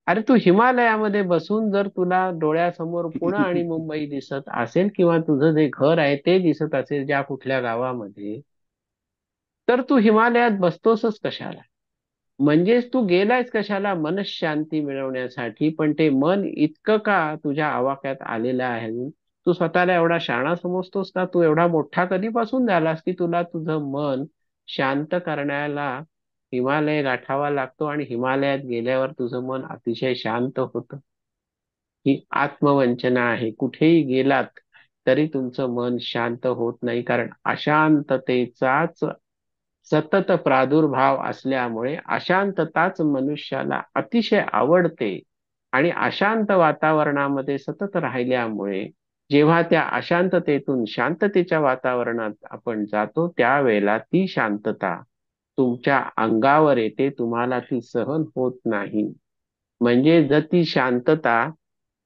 अरे तू हिमालयामध्ये बसून जर तुला डोळ्यासमोर पुणे आणि मुंबई दिसत असेल किंवा तुझं जे घर आहे ते दिसत असेल ज्या कुठल्या गावामध्ये, तर तू हिमालयात बसतोसच कशाला? म्हणजेच तू गेलायस कशाला? मनशांती मिळवण्यासाठी. पण ते मन इतकं का तुझ्या आवाक्यात आलेलं आहे? तू स्वतःला एवढा शहाणा समजतोस का? तू एवढा मोठा कधीपासून झालास की तुला तुझं मन शांत करण्याला हिमालय गाठावा लागतो आणि हिमालयात गेल्यावर तुझं मन अतिशय शांत होतं? ही आत्मवंचना आहे. कुठेही गेलात तरी तुमचं मन शांत होत नाही, कारण अशांततेचाच सतत प्रादुर्भाव असल्यामुळे अशांतताच मनुष्याला अतिशय आवडते. आणि अशांत वातावरणामध्ये सतत राहिल्यामुळे जेव्हा त्या अशांततेतून शांततेच्या वातावरणात आपण जातो, त्यावेळेला ती शांतता तुमच्या अंगावर येते, तुम्हाला ती सहन होत नाही. म्हणजे जर ती शांतता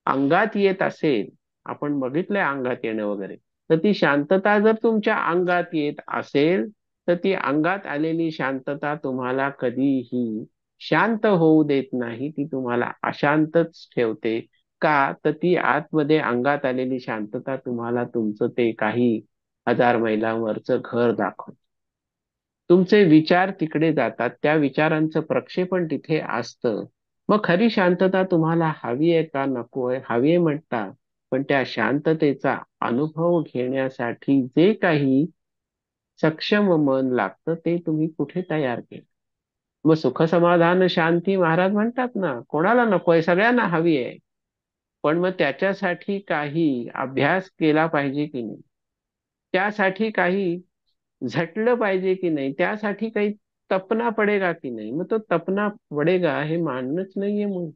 अंगात येत असेल, आपण बघितलंय अंगात येणं वगैरे, तर ती शांतता जर तुमच्या अंगात येत असेल, तर ती अंगात आलेली शांतता तुम्हाला कधीही शांत होऊ देत नाही, ती तुम्हाला अशांतच ठेवते. का? तर ती आतमध्ये अंगात आलेली शांतता तुम्हाला तुमचं ते काही हजार मैलांवरचं घर दाखवते. तुमचे विचार तिकडे जातात, त्या विचारांचं प्रक्षेपण तिथे असतं. मग खरी शांतता तुम्हाला हवी आहे का नको आहे? हवी आहे म्हणता, पण त्या शांततेचा अनुभव घेण्यासाठी जे काही सक्षम मन लागतं ते तुम्ही कुठे तयार केलं? मग सुख समाधान शांती महाराज म्हणतात ना, कोणाला नकोय? सगळ्यांना हवी आहे. पण मग त्याच्यासाठी काही अभ्यास केला पाहिजे की नाही? त्यासाठी काही झटलं पाहिजे की नाही? त्यासाठी काही तपना पडेगा की नाही? मग तो तपना पडेगा हे मानणंच नाहीये मग.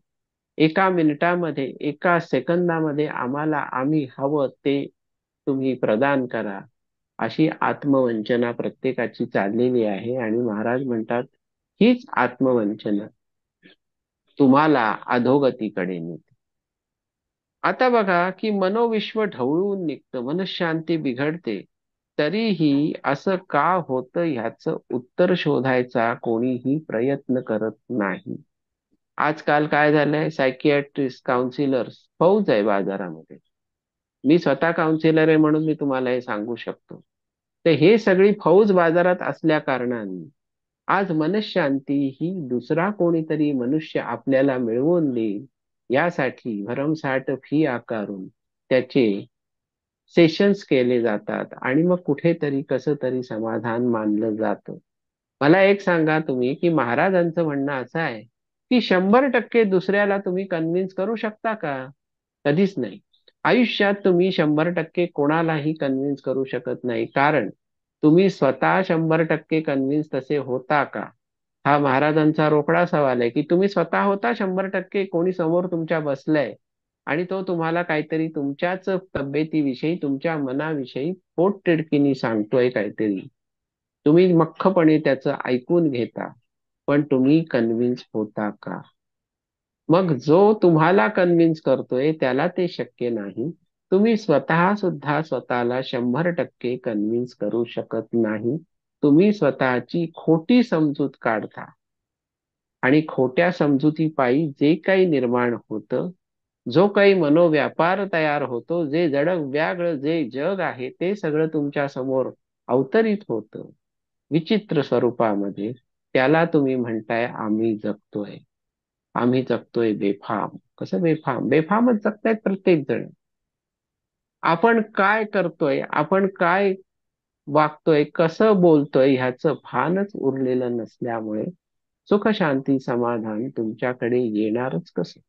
एका मिनिटामध्ये, एका सेकंदामध्ये आम्हाला आम्ही हवं ते तुम्ही प्रदान करा, अशी आत्मवंचना प्रत्येकाची चाललेली आहे. आणि महाराज म्हणतात, हीच आत्मवंचना तुम्हाला अधोगतीकडे नेते. आता बघा की मनोविश्व ढवळून निघतं, मनःशांती बिघडते. तरीही असं का होतं ह्याचं उत्तर शोधायचा कोणीही प्रयत्न करत नाही. आजकाल काय झालंय, सायकियाट्रिस्ट, काउन्सिलर्स फौज आहे बाजारामध्ये. मी स्वतः काउन्सिलर आहे म्हणून मी तुम्हाला हे सांगू शकतो. तर हे सगळी फौज बाजारात असल्या कारणाने आज मनःशांती ही दुसरा कोणीतरी मनुष्य आपल्याला मिळवून देईल यासाठी भरमसाठ फी आकारून त्याचे सेशन्स केले जातात आणि मग कुठेतरी कसं तरी समाधान मानलं जातं. मला एक सांगा तुम्ही की महाराजांचं म्हणणं असं आहे की 100% दुसऱ्याला तुम्ही कन्व्हिन्स करू शकता का? कधीच नाही. आयुष्यात तुम्ही 100% कोणालाही कन्व्हिन्स करू शकत नाही, कारण तुम्ही स्वतः 100% कन्व्हिन्स तसे होता का? हा महाराजांचा रोकडा सवाल आहे की तुम्ही स्वतः होता 100%? कोणी समोर तुमच्या बसलंय आणि तो तुम्हाला काहीतरी तुमच्याच तब्येतीविषयी, तुमच्या मनाविषयी पोटतिडकीनी सांगतोय काहीतरी, तुम्ही मख्खपणे त्याचं ऐकून घेता, पण तुम्ही कन्व्हिन्स होता का? मग जो तुम्हाला कन्व्हिन्स करतोय त्याला ते शक्य नाही. तुम्ही स्वतः सुद्धा स्वतःला 100% कन्व्हिन्स करू शकत नाही. तुम्ही स्वतःची खोटी समजूत काढता आणि खोट्या समजुतीपायी जे काही निर्माण होतं, जो काही मनोव्यापार तयार होतो, जे जडग व्यागळ जे जग आहे ते सगळं तुमच्या समोर अवतरित होतं विचित्र स्वरूपामध्ये, त्याला तुम्ही म्हणताय आम्ही जगतोय. आम्ही जगतोय बेफाम. कसं बेफाम? बेफामच जगतायत प्रत्येक जण. आपण काय करतोय, आपण काय वागतोय, कसं बोलतोय ह्याचं भानच उरलेलं नसल्यामुळे सुख शांती समाधान तुमच्याकडे येणारच कसं?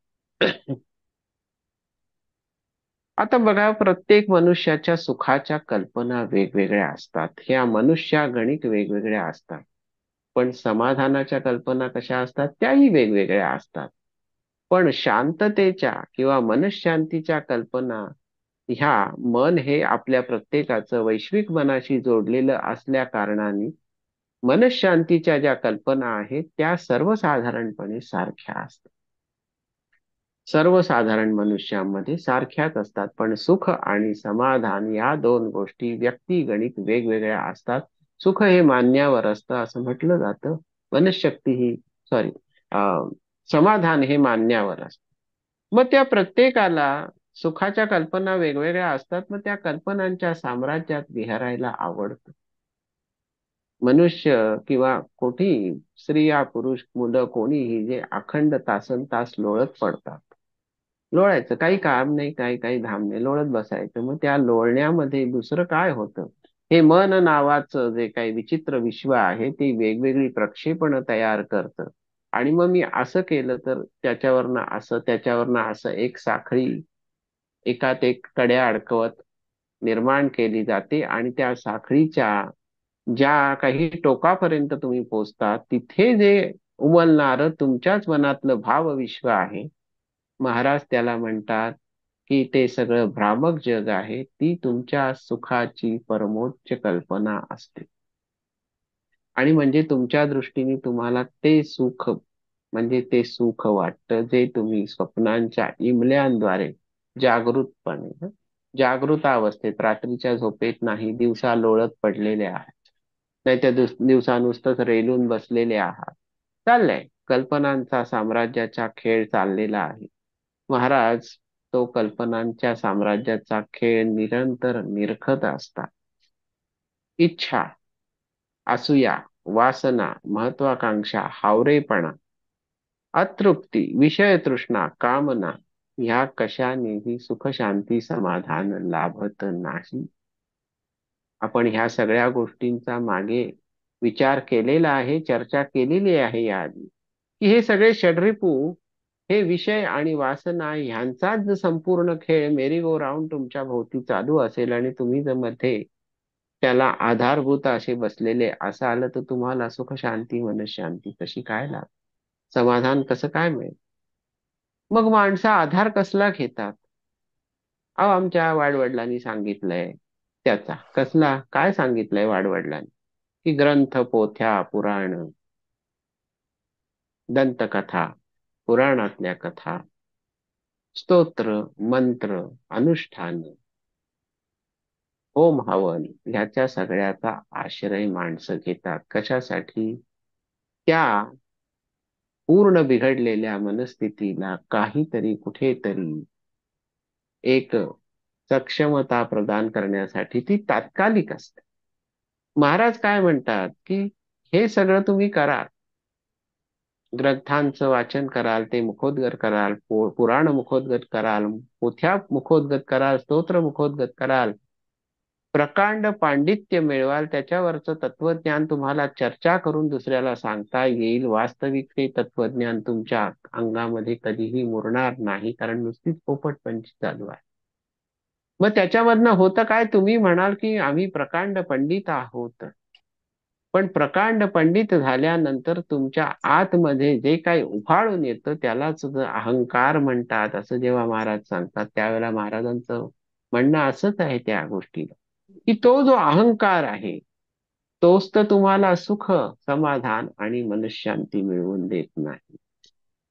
आता बघा, प्रत्येक मनुष्याच्या सुखाच्या कल्पना वेगवेगळ्या असतात, ह्या मनुष्या गणिक वेगवेगळ्या असतात. पण समाधानाच्या कल्पना कशा असतात? त्याही वेगवेगळ्या असतात. पण शांततेच्या किंवा मनःशांतीच्या कल्पना ह्या, मन हे आपल्या प्रत्येकाचं वैश्विक मनाशी जोडलेलं असल्या कारणाने मनःशांतीच्या ज्या कल्पना आहेत त्या सर्वसाधारणपणे सारख्या असतात. सर्वसाधारण मनुष्यामध्ये सारख्याच असतात. पण सुख आणि समाधान या दोन गोष्टी व्यक्तिगणिक वेगवेगळ्या असतात. सुख हे मान्यावर असतं असं म्हटलं जातं. मनशक्ती ही, सॉरी, समाधान हे मानण्यावर असतं. मग त्या प्रत्येकाला सुखाच्या कल्पना वेगवेगळ्या असतात, मग त्या कल्पनांच्या साम्राज्यात विहारायला आवडतं. मनुष्य किंवा कोठीही स्त्रिया पुरुष मुलं कोणीही जे अखंड तासन तास लोळत पडतात. लोळायचं काही काम नाही, काही काही धाम नाही, लोळत बसायचं. मग त्या लोळण्यामध्ये दुसरं काय होतं? हे मन नावाचं जे काही विचित्र विश्व आहे ते वेगवेगळी प्रक्षेपण तयार करतं. आणि मग मी असं केलं तर त्याच्यावरनं असं, त्याच्यावरनं असं एक साखळी एकात एक कड्या अडकवत निर्माण केली जाते. आणि त्या साखळीच्या ज्या काही टोकापर्यंत तुम्ही पोहोचता तिथे जे उमलणारं तुमच्याच मनातलं भावविश्व आहे, महाराज त्याला म्हणतात की ते सगळं भ्रामक जग आहे, ती तुमच्या सुखाची परमोच्च कल्पना असते. आणि म्हणजे तुमच्या दृष्टीने तुम्हाला ते सुख म्हणजे ते सुख वाटतं जे तुम्ही स्वप्नांच्या इमल्यांद्वारे जागृतपणे जागृत अवस्थेत रात्रीच्या झोपेत नाही, दिवसा लोळत पडलेले आहात, नाही त्या दिवसा नुसतंच रेलून बसलेले आहात. चाललंय कल्पनांचा साम्राज्याचा खेळ चाललेला आहे. महाराज तो कल्पनांच्या साम्राज्याचा खेळ निरंतर निरखत असतात. इच्छा, असूया, वासना, महत्वाकांक्षा, हावरेपणा, अतृप्ती, विषय तृष्णा, कामना ह्या कशानेही सुख शांती समाधान लाभत नाही. आपण ह्या सगळ्या गोष्टींचा मागे विचार केलेला आहे, चर्चा केलेली आहे याआधी, की हे सगळे षड्रिपू हे विषय आणि वासना ह्यांचाच जर संपूर्ण खेळ मेरी गो राऊंड तुमच्या भोवती चालू असेल आणि तुम्ही जर मध्ये त्याला आधारभूत असे बसलेले असाल तर तुम्हाला सुख शांती मनशांती कशी काय लाभ, समाधान कसं काय मिळेल? मग माणसं आधार कसला घेतात? अहो आमच्या वाडवडिलांनी सांगितलंय त्याचा कसला काय सांगितलंय वाडवडिलांनी, की ग्रंथ पोथ्या पुराण दंतकथा पुराणातल्या कथा स्तोत्र मंत्र अनुष्ठान होम हवन ह्याच्या सगळ्याचा आश्रय माणसं घेतात. कशासाठी? त्या पूर्ण बिघडलेल्या मनस्थितीला काहीतरी कुठेतरी एक सक्षमता प्रदान करण्यासाठी ती तात्कालिक असते. महाराज काय म्हणतात की हे सगळं तुम्ही करा, ग्रंथांचं वाचन कराल, ते मुखोद्गत कराल, पुराण मुखोद्गत कराल, पोथ्या मुखोद्गत कराल, स्तोत्र मुखोद्गत कराल, प्रकांड पांडित्य मिळवाल, त्याच्यावरचं तत्वज्ञान तुम्हाला चर्चा करून दुसऱ्याला सांगता येईल. वास्तविक ते तत्वज्ञान तुमच्या अंगामध्ये कधीही मुरणार नाही, कारण नुसतीच पोपटपंची चालू आहे. मग त्याच्यामधनं होतं काय? तुम्ही म्हणाल की आम्ही प्रकांड पंडित आहोत, पण प्रकांड पंडित झाल्यानंतर तुमच्या आतमध्ये जे काही उफाळून येतं त्यालाच अहंकार म्हणतात, असं जेव्हा महाराज सांगतात त्यावेळेला महाराजांचं म्हणणं असंच आहे त्या गोष्टीला, की तो जो अहंकार आहे तोच तर तुम्हाला सुख समाधान आणि मनशांती मिळवून देत नाही,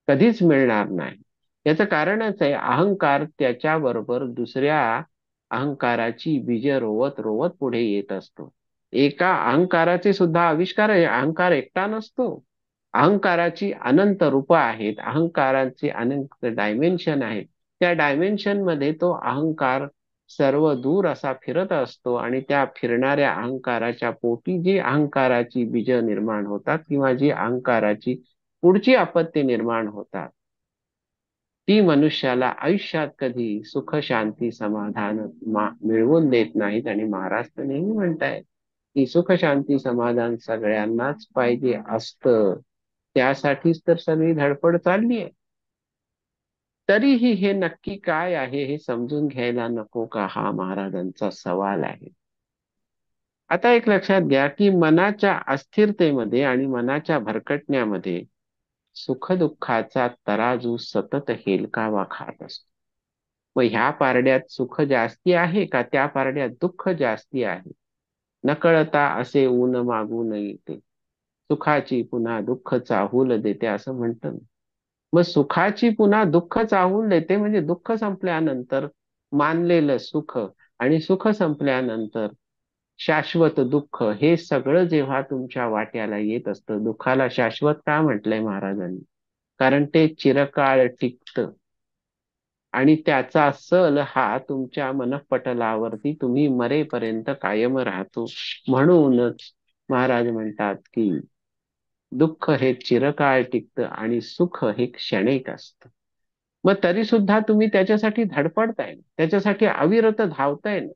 कधीच मिळणार नाही. याचं कारणच आहे अहंकार त्याच्याबरोबर दुसऱ्या अहंकाराची बीज रोवत रोवत पुढे येत असतो. एका अहंकाराचे सुद्धा आविष्कार आहे. अहंकार एकटा नसतो. अहंकाराची अनंत रूप आहेत, अहंकाराचे अनंत डायमेन्शन आहेत. त्या डायमेन्शन मध्ये तो अहंकार सर्व दूर असा फिरत असतो आणि त्या फिरणाऱ्या अहंकाराच्या पोटी जी अहंकाराची बीज निर्माण होतात किंवा जी अहंकाराची पुढची अपत्य निर्माण होतात ती मनुष्याला आयुष्यात कधी सुख शांती समाधान मिळवून देत नाहीत. आणि महाराज तर नेहमी म्हणतायत की सुख शांती समाधान सगळ्यांनाच पाहिजे असतं, त्यासाठीच तर सगळी धडपड चालली आहे. तरीही हे नक्की काय आहे हे समजून घ्यायला नको का, हा महाराजांचा सवाल आहे. आता एक लक्षात घ्या की मनाच्या अस्थिरतेमध्ये आणि मनाच्या भरकटण्यामध्ये सुखदुःखाचा तराजू सतत हेलकावा खात असतो. मग ह्या पारड्यात सुख जास्ती आहे का त्या पारड्यात दुःख जास्ती आहे? नकळता असे ऊन मागून येते, सुखाची पुन्हा दुःख चाहूल देते असं म्हणतं. मग सुखाची पुन्हा दुःख चाहूल देते म्हणजे दुःख संपल्यानंतर मानलेलं सुख आणि सुख संपल्यानंतर शाश्वत दुःख हे सगळं जेव्हा तुमच्या वाट्याला येत असतं, दुःखाला शाश्वत का म्हटलंय महाराजांनी? कारण ते चिरकाळ टिकतं आणि त्याचा सल हा तुमच्या मनःपटलावरती तुम्ही मरेपर्यंत कायम राहतो. म्हणूनच महाराज म्हणतात की दुःख हे चिरकाळ टिकतं आणि सुख हे क्षणिक असतं. मग तरी सुद्धा तुम्ही त्याच्यासाठी धडपडताय, त्याच्यासाठी अविरत धावताय ना.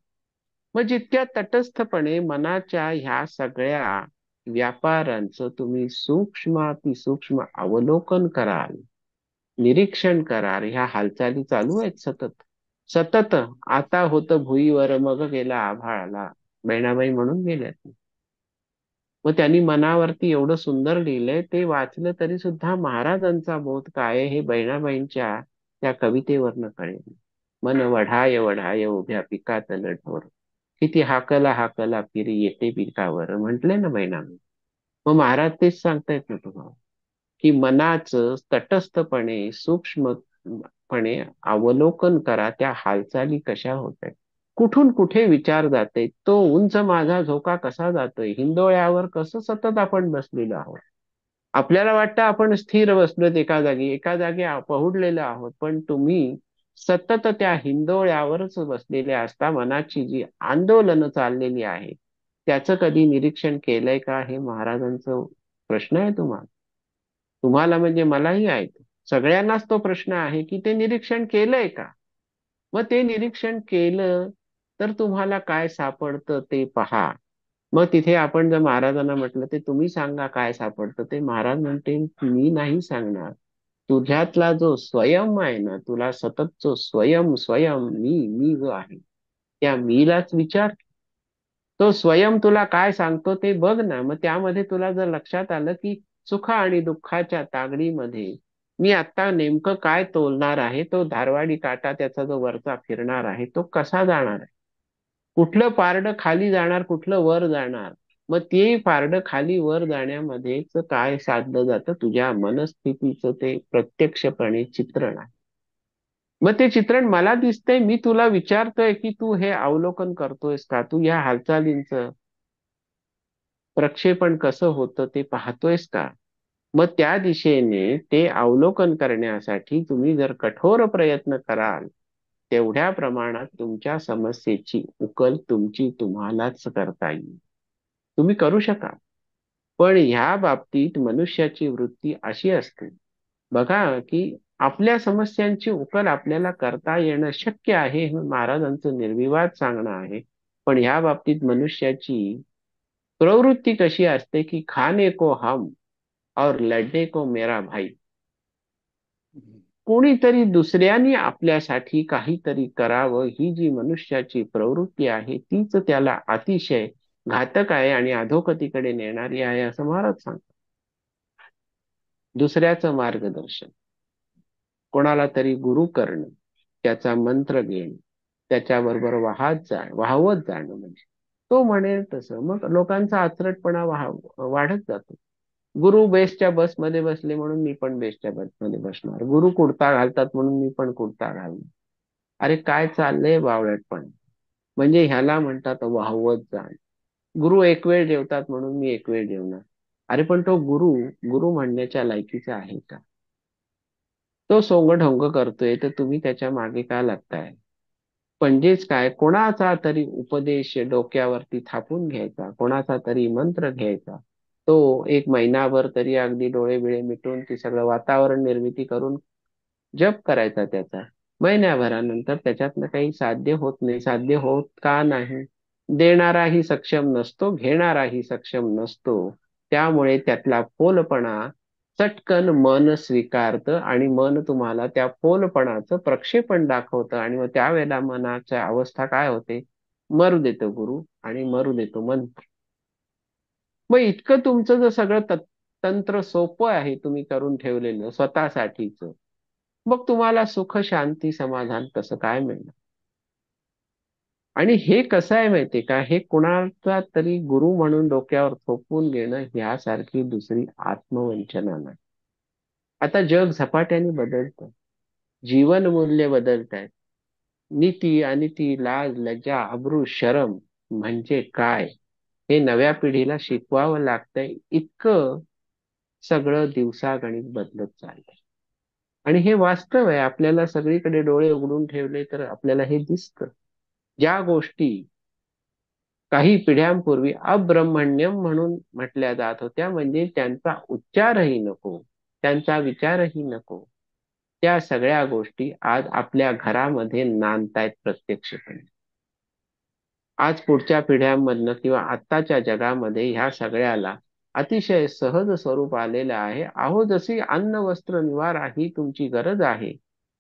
मग जितक्या तटस्थपणे मनाच्या ह्या सगळ्या व्यापारांचं तुम्ही सूक्ष्म अवलोकन कराल, निरीक्षण कराल, ह्या हालचाली चालू आहेत सतत सतत. आता होतं भुईवर मग गेला आभाळाला, बहिणाबाई म्हणून गेल्यात. मग त्यांनी मनावरती एवढं सुंदर लिहिलंय, ते वाचलं तरी सुद्धा महाराजांचा बोध काय आहे हे बहिणाबाईंच्या त्या कवितेवरनं कळेल. मन वढाय वढाय उभ्या पिकातल ढोर, किती हाकला हाकला फिरी येते पिकावर, म्हटले ना बहिणाबाई. मग महाराज तेच सांगतायत ना तुम्हाला, की मनाचं तटस्थपणे सूक्ष्मपणे अवलोकन करा, त्या हालचाली कशा होत आहेत, कुठून कुठे विचार जाते, तो उंच माझा झोका कसा जातोय, हिंदोळ्यावर कसं सतत आपण बसलेलो आहोत. आपल्याला वाटतं आपण स्थिर बसलोत एका जागी पहुडलेलो आहोत, पण तुम्ही सतत त्या हिंदोळ्यावरच बसलेले असता. मनाची जी आंदोलनं चाललेली आहे त्याचं कधी निरीक्षण केलंय का, हे महाराजांचं प्रश्न आहे तुम्हाला. तुम्हाला म्हणजे मलाही आहे तो. सगळ्यांनाच तो प्रश्न आहे की ते निरीक्षण केलंय का. मग ते निरीक्षण केलं तर तुम्हाला काय सापडतं ते पहा. मग तिथे आपण जर महाराजांना म्हटलं ते तुम्ही सांगा काय सापडतं, ते महाराज म्हणते मी नाही सांगणार. तुझ्यातला जो स्वयं आहे ना, तुला सतत जो स्वयं स्वयं मी जो आहे, त्या मीलाच विचार. तो स्वयं तुला काय सांगतो ते बघ ना. मग त्यामध्ये तुला जर लक्षात आलं की सुख आणि दुःखाच्या तागडीमध्ये मी आता नेमकं काय तोलणार आहे, तो धारवाडी काटा त्याचा जो वरचा फिरणार आहे तो कसा जाणार आहे, कुठलं पारडं खाली जाणार, कुठलं वर जाणार. मग ते पारडं खाली वर जाण्यामध्येच काय साधलं जातं, तुझ्या मनस्थितीचं ते प्रत्यक्षपणे चित्रण आहे. मग ते चित्रण मला दिसतंय, मी तुला विचारतोय की तू हे अवलोकन करतोयस का, तू या हालचालींचं प्रक्षेपण कसं होतं ते पाहतोयस का. मग त्या दिशेने ते अवलोकन करण्यासाठी तुम्ही जर कठोर प्रयत्न कराल, तेवढ्या प्रमाणात तुमच्या समस्येची उकल तुम्हालाच करता येईल. तुम्ही करू शकाल. पण ह्या बाबतीत मनुष्याची वृत्ती अशी असते बघा, की आपल्या समस्यांची उकल आपल्याला करता येणं शक्य आहे, हे महाराजांचं निर्विवाद सांगणं आहे. पण ह्या बाबतीत मनुष्याची प्रवृत्ती कशी असते की खाने को हम और लड़ने को मेरा भाई. कोणीतरी दुसऱ्यानी आपल्यासाठी काहीतरी करावं, ही जी मनुष्याची प्रवृत्ती आहे तीच त्याला अतिशय घातक आहे आणि अधोगतीकडे नेणारी आहे, असं महाराज सांगतात. दुसऱ्याचं मार्गदर्शन, कोणाला तरी गुरु करणं, त्याचा मंत्र घेणं, त्याच्याबरोबर वाहवत जाणं, म्हणजे तो म्हणेल तसं मग लोकांचा आचरटपणा वाढत जातो. गुरु बेस्टच्या बसमध्ये बसले म्हणून मी पण बेस्टच्या बसमध्ये बसणार, गुरु कुर्ता घालतात म्हणून मी पण कुर्ता घालणार. अरे काय चाललंय बावळटपण. म्हणजे ह्याला म्हणतात वाहवत जाण. गुरु एक वेळ जेवतात म्हणून मी एक वेळ जेवणार. अरे पण तो गुरु गुरु म्हणण्याच्या लायकीचा आहे का. तो सोंग ढोंग करतोय तर तुम्ही त्याच्या मागे का लागताय. म्हणजेच काय, कोणाचा तरी उपदेश डोक्यावरती थापून घ्यायचा, कोणाचा तरी मंत्र घ्यायचा, तो एक महिनाभर तरी अगदी डोळे बिळे मिटून ती सगळं वातावरण निर्मिती करून जप करायचा त्याचा. महिन्याभरानंतर त्याच्यातनं काही साध्य होत नाही. साध्य होत का नाही, देणाराही सक्षम नसतो, घेणाराही सक्षम नसतो. त्यामुळे त्यातला फोलपणा चटकन मन स्वीकारतं आणि मन तुम्हाला त्या फोलपणाचं प्रक्षेपण दाखवतं आणि मग त्यावेळेला मनाच्या अवस्था काय होते, मरू देतो गुरु आणि मरू देतो मन. मग इतकं तुमचं जर सगळं तंत्र सोपं आहे तुम्ही करून ठेवलेलं स्वतःसाठीच, मग तुम्हाला सुख शांती समाधान कसं काय मिळणार. आणि हे कसं आहे माहितीये का, हे कुणाचा तरी गुरु म्हणून डोक्यावर थोपवून घेणं ह्यासारखी दुसरी आत्मवंचना नाही. आता जग झपाट्याने बदलतं, जीवन मूल्य बदलत आहेत. नीती अनिती लाज लज्जा अब्रू शरम म्हणजे काय, हे नव्या पिढीला शिकवावं लागतंय. इतकं सगळं दिवसागणिक बदलत चाललंय. आणि हे वास्तव आहे. आपल्याला सगळीकडे डोळे उघडून ठेवले तर आपल्याला हे दिसतं. ज्या गोष्टी काही पिढ्यांपूर्वी अब्रह्मण्यम म्हणून म्हटल्या जात होत्या, म्हणजे त्यांचा उच्चारही नको, त्यांचा विचारही नको, त्या सगळ्या गोष्टी आज आपल्या घरामध्ये नांदतायत प्रत्यक्षपणे. आज पुढच्या पिढ्यांमधनं किंवा आत्ताच्या जगामध्ये ह्या सगळ्याला अतिशय सहज स्वरूप आलेलं आहे. अहो, जशी अन्न वस्त्र निवारा ही तुमची गरज आहे,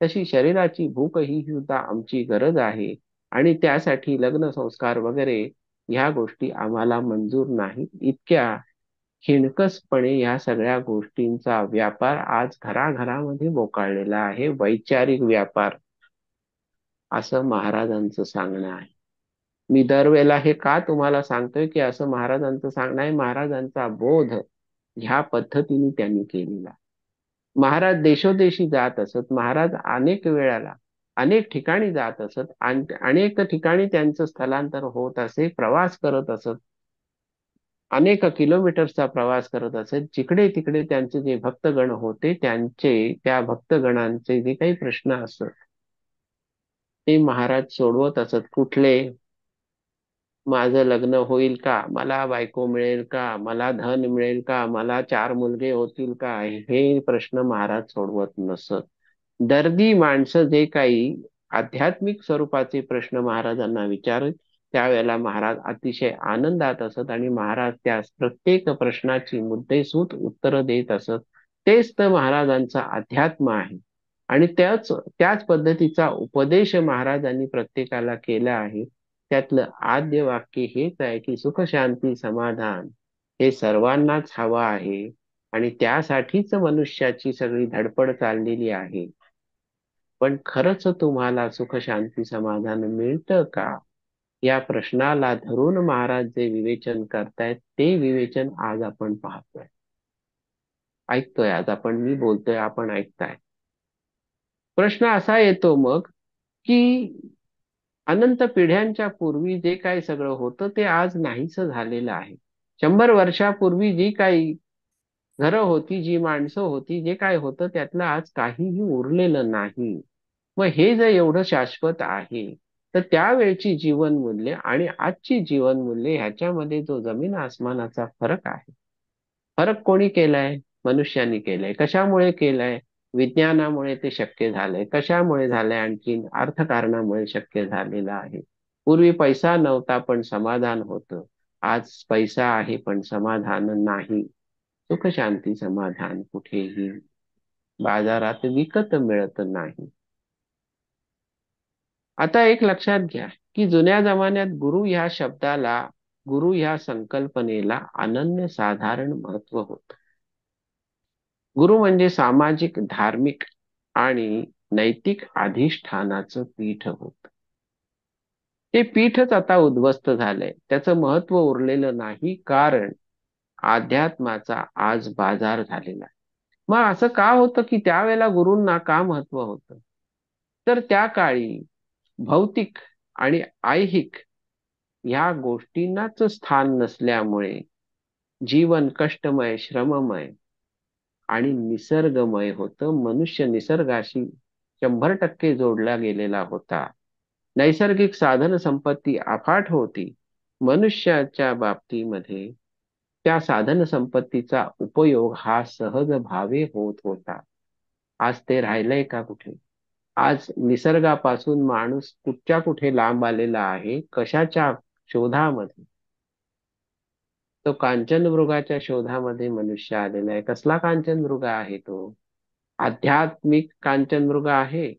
तशी शरीराची भूक ही सुद्धा आमची गरज आहे. आणि त्यासाठी लग्न संस्कार वगैरे ह्या गोष्टी आम्हाला मंजूर नाहीत. इतक्या हिणकसपणे ह्या सगळ्या गोष्टींचा व्यापार आज घराघरामध्ये बोकाळलेला आहे. वैचारिक व्यापार, असं महाराजांचं सांगणं आहे. मी दरवेळेला हे का तुम्हाला सांगतोय की असं महाराजांचं सांगणं आहे. महाराजांचा बोध ह्या पद्धतीने त्यांनी केलेला. महाराज देशोदेशी जात असत. महाराज अनेक वेळाला अनेक ठिकाणी जात असत. अनेक ठिकाणी त्यांचं स्थलांतर होत असे, प्रवास करत असत, अनेक किलोमीटरचा प्रवास करत असत. जिकडे तिकडे त्यांचे जे भक्तगण होते, त्या भक्तगणांचे जे काही प्रश्न असत ते महाराज सोडवत असत. कुठले? माझं लग्न होईल का? मला बायको मिळेल का? मला धन मिळेल का? मला 4 मुलगे होतील का? हे प्रश्न महाराज सोडवत नसत. दर्दी माणसं जे काही आध्यात्मिक स्वरूपाचे प्रश्न महाराजांना विचारत, त्यावेळेला महाराज अतिशय आनंदात असत आणि महाराज त्या प्रत्येक प्रश्नाची मुद्देसूद उत्तरं देत असत. तेच तर महाराजांचा अध्यात्म आहे. आणि त्याच पद्धतीचा उपदेश महाराजांनी प्रत्येकाला केला आहे. त्यातलं आद्य वाक्य हेच आहे की सुख शांती समाधान हे सर्वांनाच हवं आहे. आणि त्यासाठीच मनुष्याची सगळी धडपड चाललेली आहे. पण खरंच तुम्हाला सुख शांती समाधान मिळतं का? या प्रश्नाला धरून महाराज जे विवेचन करतायत, ते विवेचन आज आपण पाहतोय, ऐकतोय. आज मी बोलतोय, आपण ऐकताय. प्रश्न असा येतो मग की अनंत पिढ्यांच्या पूर्वी जे काही सगळं होतं ते आज नाहीस झालेलं आहे. 100 वर्षापूर्वी जी काही घरं होती, जी माणसं होती, जे काय होतं त्यातलं आज काहीही उरलेलं नाही. मग हे जर एवढं शाश्वत आहे, तर त्यावेळची जीवनमूल्य आणि आजची जीवनमूल्य ह्याच्यामध्ये जो जमीन आसमानाचा फरक आहे. फरक कोणी केलाय? मनुष्याने केलाय. कशामुळे केलाय? विज्ञानामुळे ते शक्य झालंय. कशामुळे झालंय? आणखीन अर्थकारणामुळे शक्य झालेलं आहे. पूर्वी पैसा नव्हता पण समाधान होतं. आज पैसा आहे पण समाधान नाही. सुख शांती समाधान कुठेही बाजारात विकत मिळत नाही. आता एक लक्षात घ्या की जुन्या जमान्यात गुरु ह्या संकल्पनेला अनन्यसाधारण महत्व होतं. गुरु म्हणजे सामाजिक, धार्मिक आणि नैतिक अधिष्ठानाचं पीठ होत. ते पीठच आता उद्ध्वस्त झालंय. त्याचं महत्व उरलेलं नाही, कारण अध्यात्माचा आज बाजार झालेला आहे. मग असं का होतं की त्यावेळेला गुरूंना का महत्व होतं? तर त्या काळी भौतिक आणि ऐहिक ह्या गोष्टींनाच स्थान नसल्यामुळे जीवन कष्टमय, श्रममय आणि निसर्गमय होतं. मनुष्य निसर्गाशी 100% जोडला गेलेला होता. नैसर्गिक साधन संपत्ती अफाट होती. मनुष्याच्या बाबतीमध्ये त्या साधन संपत्तीचा उपयोग हा सहज भावे होत होता. आज ते राहिलंय का कुठे? आज निसर्गापासून माणूस कुठच्या कुठे लांब आलेला आहे. कशाच्या शोधामध्ये? तो कांचनमृगाच्या शोधामध्ये मनुष्य आलेला आहे. कसला कांचनमृग आहे तो? आध्यात्मिक कांचनमृग आहे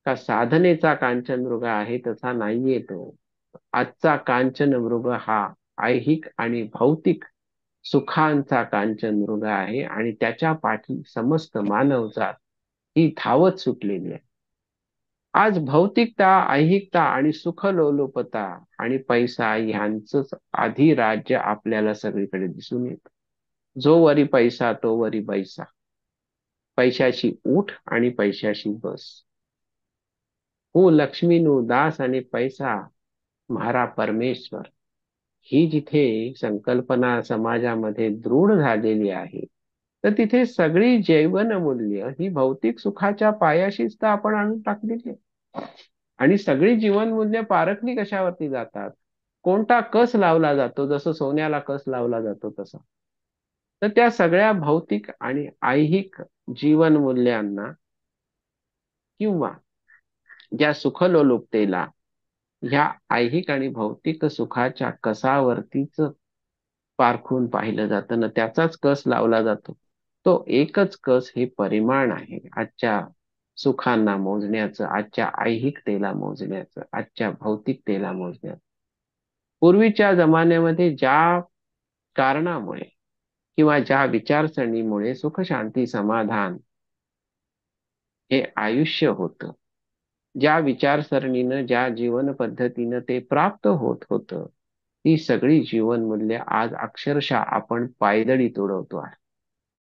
का साधनेचा कांचनमृग आहे? तसा नाहीये तो. आजचा कांचनमृग हा ऐहिक आणि भौतिक सुखांचा कांचनमृग आहे आणि त्याच्या पाठी समस्त मानवजात ही धावत सुटलेली आहे. आज भौतिकता, ऐहिकता आणि सुखलोलुपता आणि पैसा ह्यांचंच अधिराज्य आपल्याला सगळीकडे दिसून येतं. जो वरी पैसा तो वरी पैसा. पैशाशी उठ आणि पैशाशी बस. હું લક્ષ્મીનું દાસ आणि पैसा म्हारा परमेश्वर, ही जिथे संकल्पना समाजामध्ये दृढ झालेली आहे, तर तिथे सगळी जीवनमूल्य ही भौतिक सुखाच्या पायाशीच तर आपण आणून टाकलेली आहे. आणि सगळी जीवनमूल्य पारखली कशावरती जातात? कोणता कस लावला जातो? जसं सोन्याला कस लावला जातो तसा. तर त्या सगळ्या भौतिक आणि ऐहिक जीवनमूल्यांना किंवा ज्या सुखलोलुपतेला ह्या ऐहिक आणि भौतिक सुखाच्या कसावरतीच पारखून पाहिलं जातं ना, त्याचाच कस लावला जातो. तो एकच कस हे परिमाण आहे आजच्या सुखांना मोजण्याचं, आजच्या ऐहिकतेला मोजण्याचं, आजच्या भौतिकतेला मोजण्याचं. पूर्वीच्या जमान्यामध्ये ज्या कारणामुळे किंवा ज्या विचारसरणीमुळे सुख शांती समाधान हे आयुष्य होतं, ज्या विचारसरणीनं ज्या जीवन पद्धतीनं ते प्राप्त होत होतं, ती सगळी जीवनमूल्य आज अक्षरशः आपण पायदळी तुडवतो आहे.